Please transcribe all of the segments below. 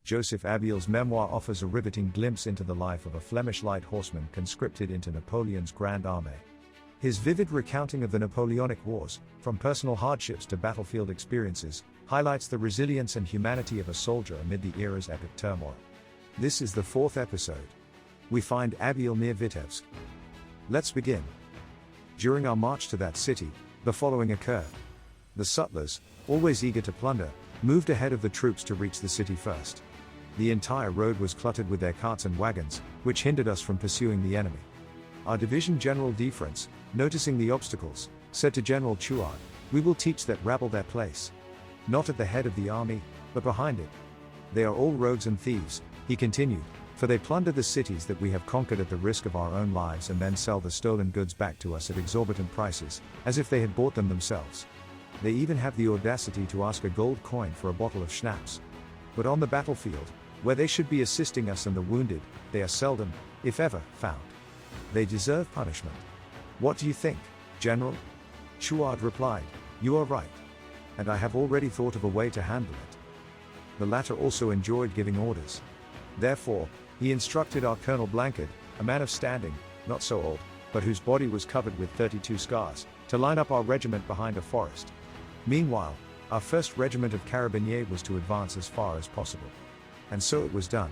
Joseph Abbeel's memoir offers a riveting glimpse into the life of a Flemish light horseman conscripted into Napoleon's Grand Army. His vivid recounting of the Napoleonic Wars, from personal hardships to battlefield experiences, highlights the resilience and humanity of a soldier amid the era's epic turmoil. This is the fourth episode. We find Abbeel near Vitebsk. Let's begin. During our march to that city, the following occurred. The sutlers, always eager to plunder, moved ahead of the troops to reach the city first. The entire road was cluttered with their carts and wagons, which hindered us from pursuing the enemy. Our division General Defrance, noticing the obstacles, said to General Chouard, "We will teach that rabble their place. Not at the head of the army, but behind it. They are all rogues and thieves," he continued, "for they plunder the cities that we have conquered at the risk of our own lives and then sell the stolen goods back to us at exorbitant prices, as if they had bought them themselves. They even have the audacity to ask a gold coin for a bottle of schnapps. But on the battlefield, where they should be assisting us and the wounded, they are seldom, if ever, found. They deserve punishment. What do you think, General?" Chouard replied, "You are right. And I have already thought of a way to handle it." The latter also enjoyed giving orders. Therefore, he instructed our Colonel Blanket, a man of standing, not so old, but whose body was covered with 32 scars, to line up our regiment behind a forest. Meanwhile, our first regiment of carabinier was to advance as far as possible. And so it was done.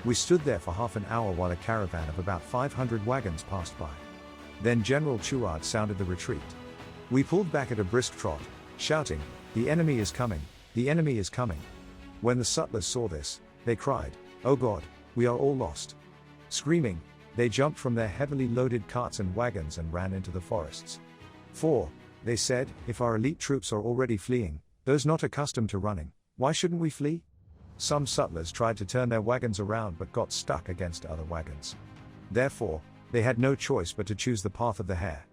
We stood there for half an hour while a caravan of about 500 wagons passed by. Then General Chouard sounded the retreat. We pulled back at a brisk trot, shouting, "The enemy is coming, the enemy is coming." When the sutlers saw this, they cried, "Oh God, we are all lost." Screaming, they jumped from their heavily loaded carts and wagons and ran into the forests. "For," they said, "if our elite troops are already fleeing, those not accustomed to running, why shouldn't we flee?" Some sutlers tried to turn their wagons around but got stuck against other wagons. Therefore, they had no choice but to choose the path of the hare.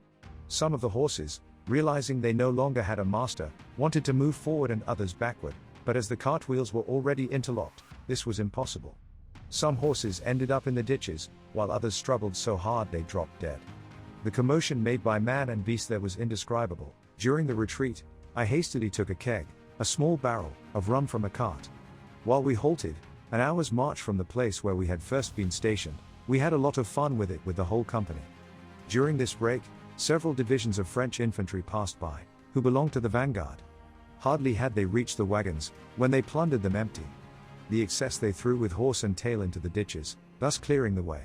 Some of the horses, realizing they no longer had a master, wanted to move forward and others backward, but as the cartwheels were already interlocked, this was impossible. Some horses ended up in the ditches, while others struggled so hard they dropped dead. The commotion made by man and beast there was indescribable. During the retreat, I hastily took a keg, a small barrel, of rum from a cart. While we halted, an hour's march from the place where we had first been stationed, we had a lot of fun with it with the whole company. During this break, several divisions of French infantry passed by, who belonged to the vanguard. Hardly had they reached the wagons, when they plundered them empty. The excess they threw with horse and tail into the ditches, thus clearing the way.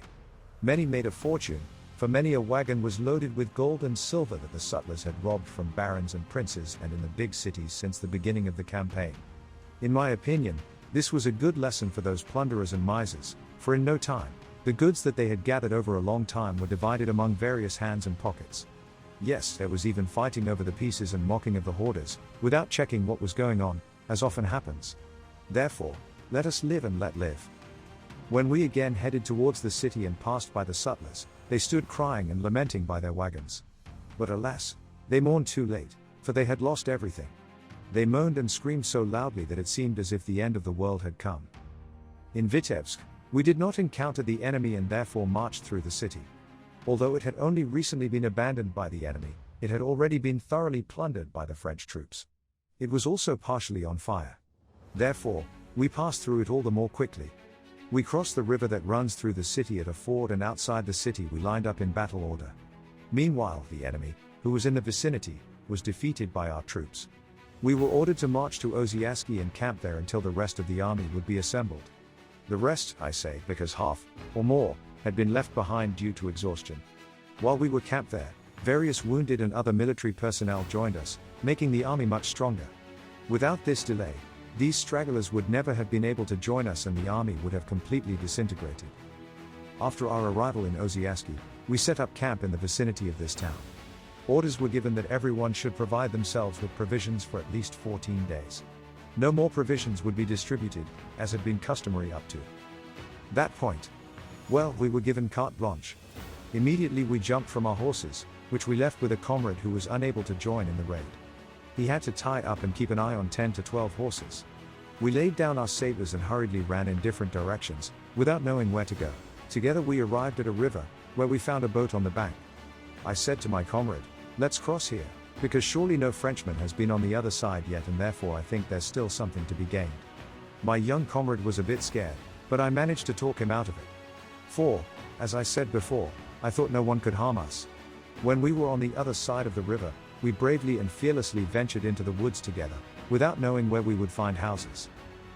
Many made a fortune, for many a wagon was loaded with gold and silver that the sutlers had robbed from barons and princes and in the big cities since the beginning of the campaign. In my opinion, this was a good lesson for those plunderers and misers, for in no time, the goods that they had gathered over a long time were divided among various hands and pockets. Yes, there was even fighting over the pieces and mocking of the hoarders, without checking what was going on, as often happens. Therefore, let us live and let live. When we again headed towards the city and passed by the sutlers, they stood crying and lamenting by their wagons. But alas, they mourned too late, for they had lost everything. They moaned and screamed so loudly that it seemed as if the end of the world had come. In Vitebsk, we did not encounter the enemy and therefore marched through the city. Although it had only recently been abandoned by the enemy, it had already been thoroughly plundered by the French troops. It was also partially on fire. Therefore, we passed through it all the more quickly. We crossed the river that runs through the city at a ford, and outside the city we lined up in battle order. Meanwhile, the enemy, who was in the vicinity, was defeated by our troops. We were ordered to march to Oziaski and camp there until the rest of the army would be assembled. The rest, I say, because half, or more, had been left behind due to exhaustion. While we were camped there, various wounded and other military personnel joined us, making the army much stronger. Without this delay, these stragglers would never have been able to join us and the army would have completely disintegrated. After our arrival in Oziaski, we set up camp in the vicinity of this town. Orders were given that everyone should provide themselves with provisions for at least 14 days. No more provisions would be distributed, as had been customary up to that point. Well, we were given carte blanche. Immediately we jumped from our horses, which we left with a comrade who was unable to join in the raid. He had to tie up and keep an eye on 10 to 12 horses. We laid down our sabers and hurriedly ran in different directions, without knowing where to go. Together we arrived at a river, where we found a boat on the bank. I said to my comrade, "Let's cross here, because surely no Frenchman has been on the other side yet, and therefore I think there's still something to be gained." My young comrade was a bit scared, but I managed to talk him out of it. For, as I said before, I thought no one could harm us. When we were on the other side of the river, we bravely and fearlessly ventured into the woods together, without knowing where we would find houses.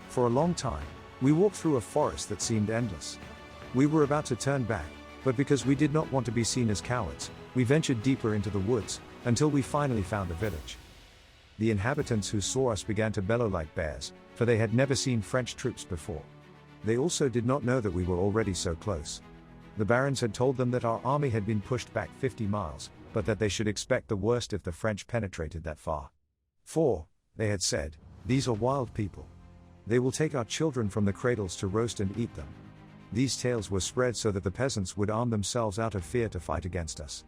For a long time, we walked through a forest that seemed endless. We were about to turn back, but because we did not want to be seen as cowards, we ventured deeper into the woods, until we finally found a village. The inhabitants who saw us began to bellow like bears, for they had never seen French troops before. They also did not know that we were already so close. The barons had told them that our army had been pushed back 50 miles, but that they should expect the worst if the French penetrated that far. For, they had said, these are wild people. They will take our children from the cradles to roast and eat them. These tales were spread so that the peasants would arm themselves out of fear to fight against us.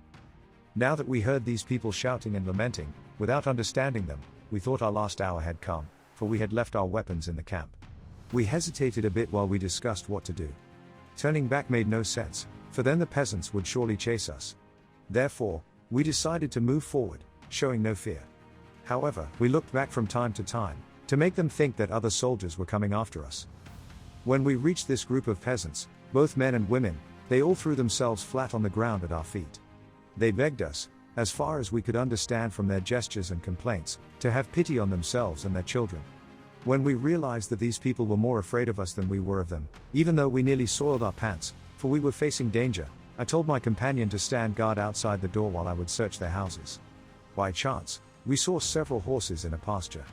Now that we heard these people shouting and lamenting, without understanding them, we thought our last hour had come, for we had left our weapons in the camp. We hesitated a bit while we discussed what to do. Turning back made no sense, for then the peasants would surely chase us. Therefore, we decided to move forward, showing no fear. However, we looked back from time to time, to make them think that other soldiers were coming after us. When we reached this group of peasants, both men and women, they all threw themselves flat on the ground at our feet. They begged us, as far as we could understand from their gestures and complaints, to have pity on themselves and their children. When we realized that these people were more afraid of us than we were of them, even though we nearly soiled our pants, for we were facing danger, I told my companion to stand guard outside the door while I would search their houses. By chance, we saw several horses in a pasture.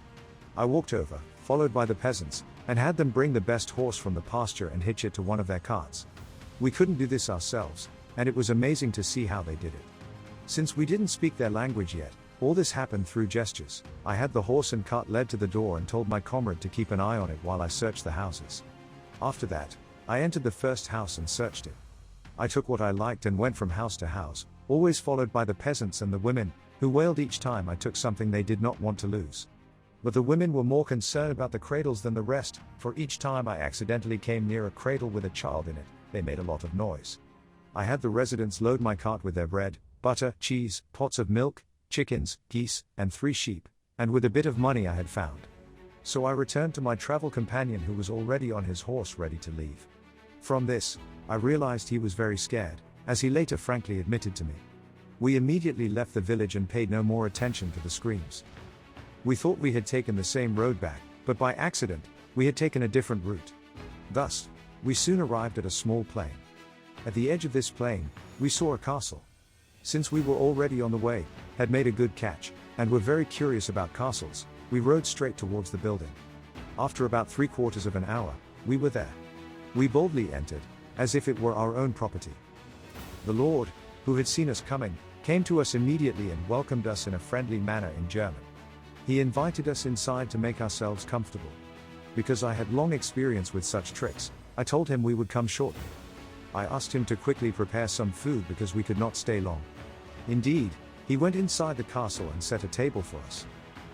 I walked over, followed by the peasants, and had them bring the best horse from the pasture and hitch it to one of their carts. We couldn't do this ourselves, and it was amazing to see how they did it. Since we didn't speak their language yet, all this happened through gestures. I had the horse and cart led to the door and told my comrade to keep an eye on it while I searched the houses. After that, I entered the first house and searched it. I took what I liked and went from house to house, always followed by the peasants and the women, who wailed each time I took something they did not want to lose. But the women were more concerned about the cradles than the rest, for each time I accidentally came near a cradle with a child in it, they made a lot of noise. I had the residents load my cart with their bread, butter, cheese, pots of milk, chickens, geese, and 3 sheep, and with a bit of money I had found. So I returned to my travel companion who was already on his horse ready to leave. From this, I realized he was very scared, as he later frankly admitted to me. We immediately left the village and paid no more attention to the screams. We thought we had taken the same road back, but by accident, we had taken a different route. Thus, we soon arrived at a small plain. At the edge of this plain, we saw a castle. Since we were already on the way, had made a good catch, and were very curious about castles, we rode straight towards the building. After about 3/4 of an hour, we were there. We boldly entered, as if it were our own property. The Lord, who had seen us coming, came to us immediately and welcomed us in a friendly manner in German. He invited us inside to make ourselves comfortable. Because I had long experience with such tricks, I told him we would come shortly. I asked him to quickly prepare some food because we could not stay long. Indeed, he went inside the castle and set a table for us.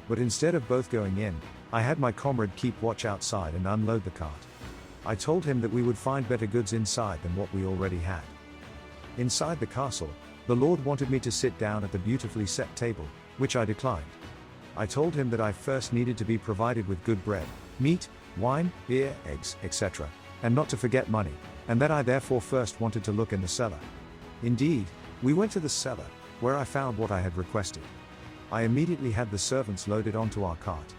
But instead of both going in, I had my comrade keep watch outside and unload the cart. I told him that we would find better goods inside than what we already had. Inside the castle, the Lord wanted me to sit down at the beautifully set table, which I declined. I told him that I first needed to be provided with good bread, meat, wine, beer, eggs, etc., and not to forget money, and that I therefore first wanted to look in the cellar. Indeed, we went to the cellar, where I found what I had requested. I immediately had the servants loaded onto our cart.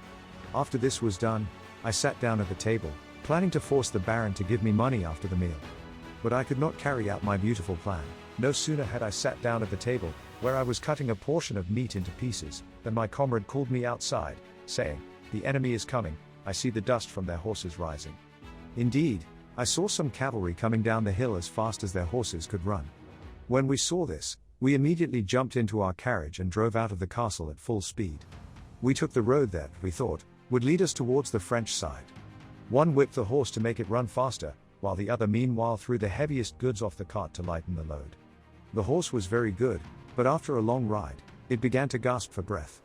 After this was done, I sat down at the table, planning to force the Baron to give me money after the meal. But I could not carry out my beautiful plan. No sooner had I sat down at the table, where I was cutting a portion of meat into pieces, than my comrade called me outside, saying, "The enemy is coming, I see the dust from their horses rising." Indeed, I saw some cavalry coming down the hill as fast as their horses could run. When we saw this, we immediately jumped into our carriage and drove out of the castle at full speed. We took the road that, we thought, would lead us towards the French side. One whipped the horse to make it run faster, while the other meanwhile threw the heaviest goods off the cart to lighten the load. The horse was very good, but after a long ride, it began to gasp for breath.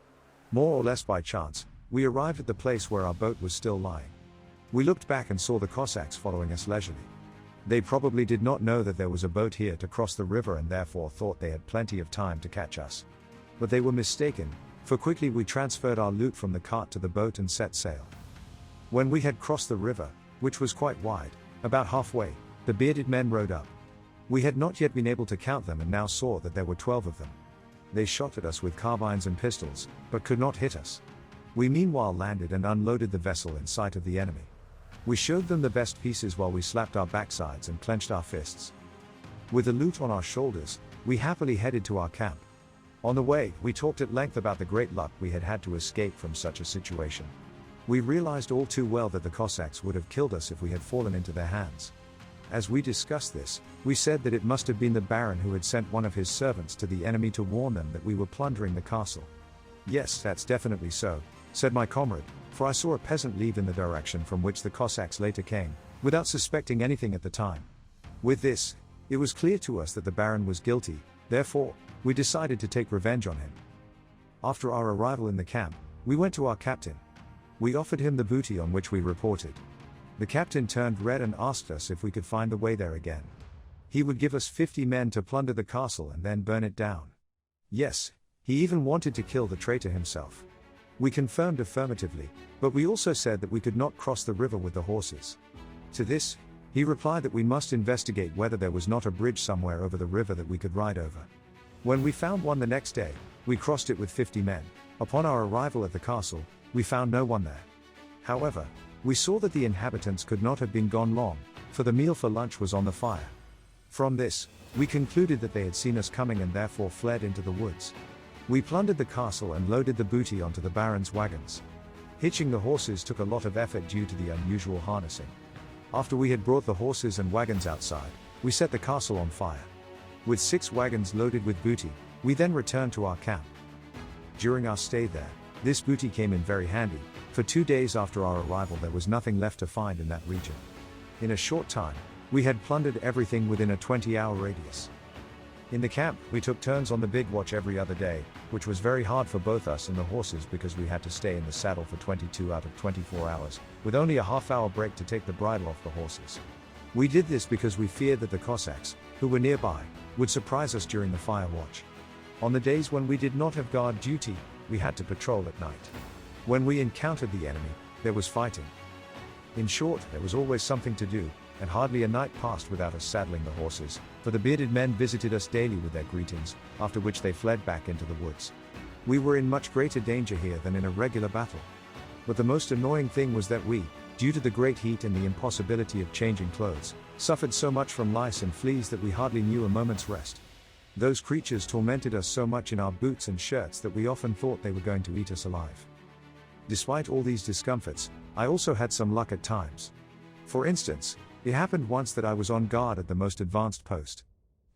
More or less by chance, we arrived at the place where our boat was still lying. We looked back and saw the Cossacks following us leisurely. They probably did not know that there was a boat here to cross the river and therefore thought they had plenty of time to catch us. But they were mistaken, for quickly we transferred our loot from the cart to the boat and set sail. When we had crossed the river, which was quite wide, about halfway, the bearded men rode up. We had not yet been able to count them and now saw that there were 12 of them. They shot at us with carbines and pistols, but could not hit us. We meanwhile landed and unloaded the vessel in sight of the enemy. We showed them the best pieces while we slapped our backsides and clenched our fists. With the loot on our shoulders, we happily headed to our camp. On the way, we talked at length about the great luck we had had to escape from such a situation. We realized all too well that the Cossacks would have killed us if we had fallen into their hands. As we discussed this, we said that it must have been the Baron who had sent one of his servants to the enemy to warn them that we were plundering the castle. Yes, that's definitely so, said my comrade, for I saw a peasant leave in the direction from which the Cossacks later came, without suspecting anything at the time. With this, it was clear to us that the Baron was guilty, therefore, we decided to take revenge on him. After our arrival in the camp, we went to our captain. We offered him the booty on which we reported. The captain turned red and asked us if we could find the way there again. He would give us 50 men to plunder the castle and then burn it down. Yes, he even wanted to kill the traitor himself. We confirmed affirmatively, but we also said that we could not cross the river with the horses. To this, he replied that we must investigate whether there was not a bridge somewhere over the river that we could ride over. When we found one the next day, we crossed it with 50 men. Upon our arrival at the castle, we found no one there. However, we saw that the inhabitants could not have been gone long, for the meal for lunch was on the fire. From this, we concluded that they had seen us coming and therefore fled into the woods. We plundered the castle and loaded the booty onto the Baron's wagons. Hitching the horses took a lot of effort due to the unusual harnessing. After we had brought the horses and wagons outside, we set the castle on fire. With 6 wagons loaded with booty, we then returned to our camp. During our stay there, this booty came in very handy. For 2 days after our arrival there was nothing left to find in that region. In a short time, we had plundered everything within a 20-hour radius. In the camp, we took turns on the big watch every other day, which was very hard for both us and the horses because we had to stay in the saddle for 22 out of 24 hours, with only a half-hour break to take the bridle off the horses. We did this because we feared that the Cossacks, who were nearby, would surprise us during the fire watch. On the days when we did not have guard duty, we had to patrol at night. When we encountered the enemy, there was fighting. In short, there was always something to do, and hardly a night passed without us saddling the horses, for the bearded men visited us daily with their greetings, after which they fled back into the woods. We were in much greater danger here than in a regular battle. But the most annoying thing was that we, due to the great heat and the impossibility of changing clothes, suffered so much from lice and fleas that we hardly knew a moment's rest. Those creatures tormented us so much in our boots and shirts that we often thought they were going to eat us alive. Despite all these discomforts, I also had some luck at times. For instance, it happened once that I was on guard at the most advanced post.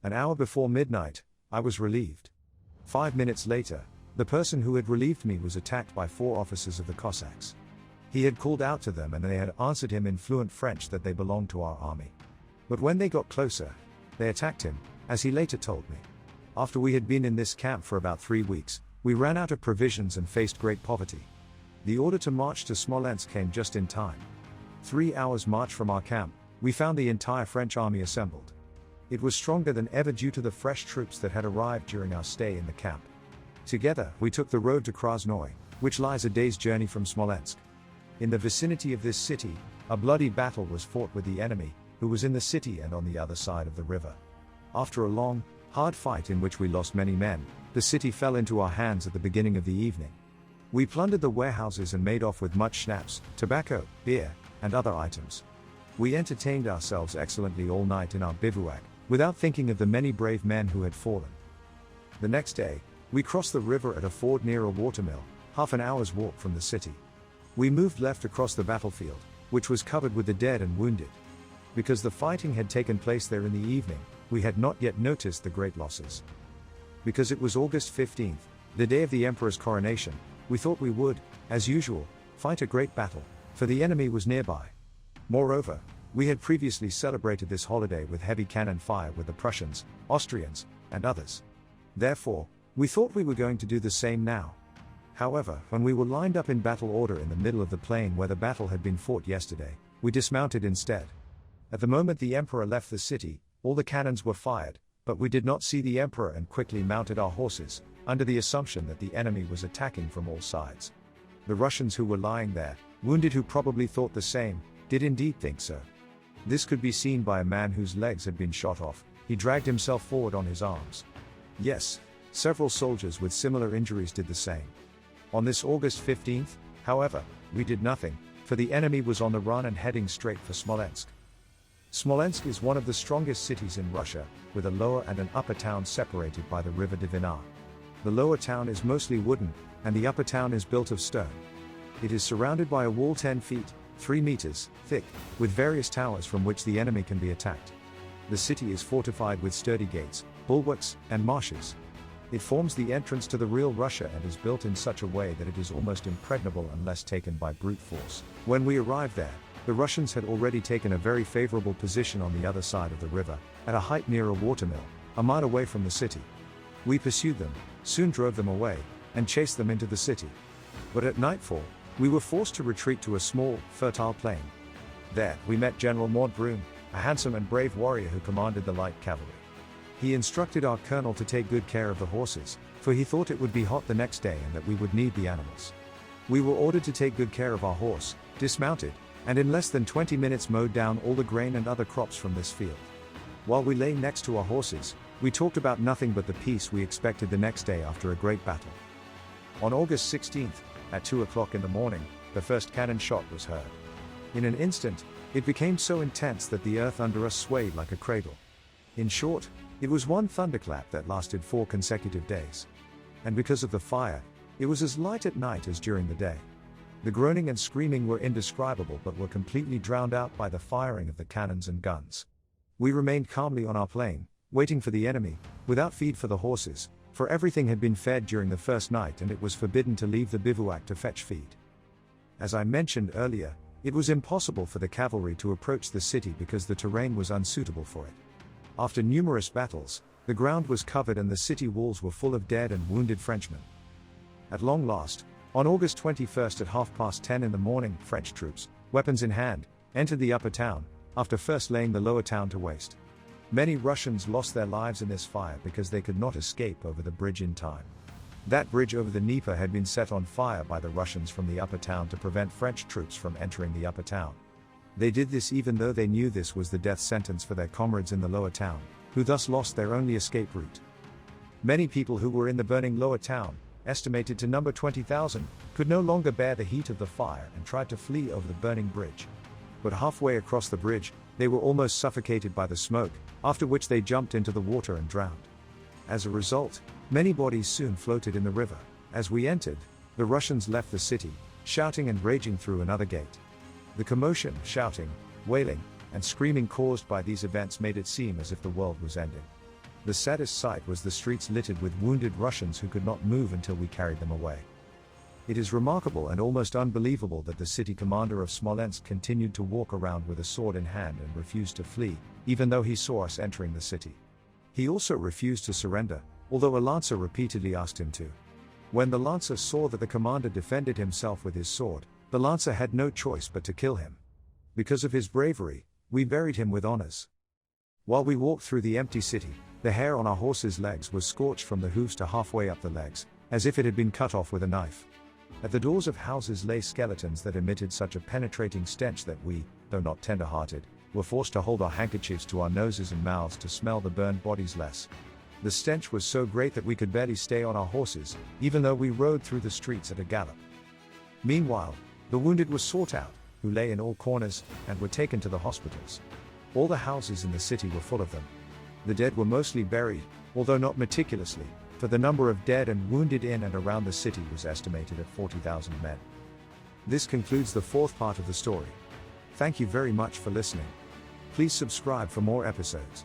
An hour before midnight, I was relieved. 5 minutes later, the person who had relieved me was attacked by 4 officers of the Cossacks. He had called out to them and they had answered him in fluent French that they belonged to our army. But when they got closer, they attacked him, as he later told me. After we had been in this camp for about 3 weeks, we ran out of provisions and faced great poverty. The order to march to Smolensk came just in time. 3 hours' march from our camp, we found the entire French army assembled. It was stronger than ever due to the fresh troops that had arrived during our stay in the camp. Together, we took the road to Krasnoy, which lies a day's journey from Smolensk. In the vicinity of this city, a bloody battle was fought with the enemy, who was in the city and on the other side of the river. After a long, hard fight in which we lost many men, the city fell into our hands at the beginning of the evening. We plundered the warehouses and made off with much schnapps, tobacco, beer, and other items. We entertained ourselves excellently all night in our bivouac, without thinking of the many brave men who had fallen. The next day, we crossed the river at a ford near a watermill, half an hour's walk from the city. We moved left across the battlefield, which was covered with the dead and wounded. Because the fighting had taken place there in the evening, we had not yet noticed the great losses. Because it was August 15th, the day of the Emperor's coronation, we thought we would, as usual, fight a great battle, for the enemy was nearby. Moreover, we had previously celebrated this holiday with heavy cannon fire with the Prussians, Austrians, and others. Therefore, we thought we were going to do the same now. However, when we were lined up in battle order in the middle of the plain where the battle had been fought yesterday, we dismounted instead. At the moment the Emperor left the city, all the cannons were fired, but we did not see the Emperor and quickly mounted our horses, under the assumption that the enemy was attacking from all sides. The Russians who were lying there, wounded who probably thought the same, did indeed think so. This could be seen by a man whose legs had been shot off. He dragged himself forward on his arms. Yes, several soldiers with similar injuries did the same. On this August 15th, however, we did nothing, for the enemy was on the run and heading straight for Smolensk. Smolensk is one of the strongest cities in Russia, with a lower and an upper town separated by the river Dvina. The lower town is mostly wooden, and the upper town is built of stone. It is surrounded by a wall 10 feet, 3 meters, thick, with various towers from which the enemy can be attacked. The city is fortified with sturdy gates, bulwarks, and marshes. It forms the entrance to the real Russia and is built in such a way that it is almost impregnable unless taken by brute force. When we arrived there, the Russians had already taken a very favorable position on the other side of the river, at a height near a watermill, a mile away from the city. We pursued them, soon drove them away, and chased them into the city. But at nightfall, we were forced to retreat to a small, fertile plain. There, we met General Montbrun, a handsome and brave warrior who commanded the light cavalry. He instructed our colonel to take good care of the horses, for he thought it would be hot the next day and that we would need the animals. We were ordered to take good care of our horse, dismounted, and in less than 20 minutes mowed down all the grain and other crops from this field. While we lay next to our horses, we talked about nothing but the peace we expected the next day after a great battle. On August 16th, at 2 o'clock in the morning, the first cannon shot was heard. In an instant, it became so intense that the earth under us swayed like a cradle. In short, it was one thunderclap that lasted 4 consecutive days. And because of the fire, it was as light at night as during the day. The groaning and screaming were indescribable but were completely drowned out by the firing of the cannons and guns. We remained calmly on our plain, waiting for the enemy, without feed for the horses, for everything had been fed during the first night and it was forbidden to leave the bivouac to fetch feed. As I mentioned earlier, it was impossible for the cavalry to approach the city because the terrain was unsuitable for it. After numerous battles, the ground was covered and the city walls were full of dead and wounded Frenchmen. At long last, on August 21st at 10:30 in the morning, French troops, weapons in hand, entered the upper town, after first laying the lower town to waste. Many Russians lost their lives in this fire because they could not escape over the bridge in time. That bridge over the Dnieper had been set on fire by the Russians from the upper town to prevent French troops from entering the upper town. They did this even though they knew this was the death sentence for their comrades in the lower town, who thus lost their only escape route. Many people who were in the burning lower town, estimated to number 20,000, could no longer bear the heat of the fire and tried to flee over the burning bridge. But halfway across the bridge, they were almost suffocated by the smoke, after which they jumped into the water and drowned. As a result, many bodies soon floated in the river. As we entered, the Russians left the city, shouting and raging through another gate. The commotion, shouting, wailing, and screaming caused by these events made it seem as if the world was ending. The saddest sight was the streets littered with wounded Russians who could not move until we carried them away. It is remarkable and almost unbelievable that the city commander of Smolensk continued to walk around with a sword in hand and refused to flee, even though he saw us entering the city. He also refused to surrender, although a lancer repeatedly asked him to. When the lancer saw that the commander defended himself with his sword, the lancer had no choice but to kill him. Because of his bravery, we buried him with honors. While we walked through the empty city, the hair on our horses' legs was scorched from the hooves to halfway up the legs, as if it had been cut off with a knife. At the doors of houses lay skeletons that emitted such a penetrating stench that we, though not tender-hearted, were forced to hold our handkerchiefs to our noses and mouths to smell the burned bodies less. The stench was so great that we could barely stay on our horses, even though we rode through the streets at a gallop. Meanwhile, the wounded were sought out, who lay in all corners, and were taken to the hospitals. All the houses in the city were full of them. The dead were mostly buried, although not meticulously, for the number of dead and wounded in and around the city was estimated at 40,000 men. This concludes the 4th part of the story. Thank you very much for listening. Please subscribe for more episodes.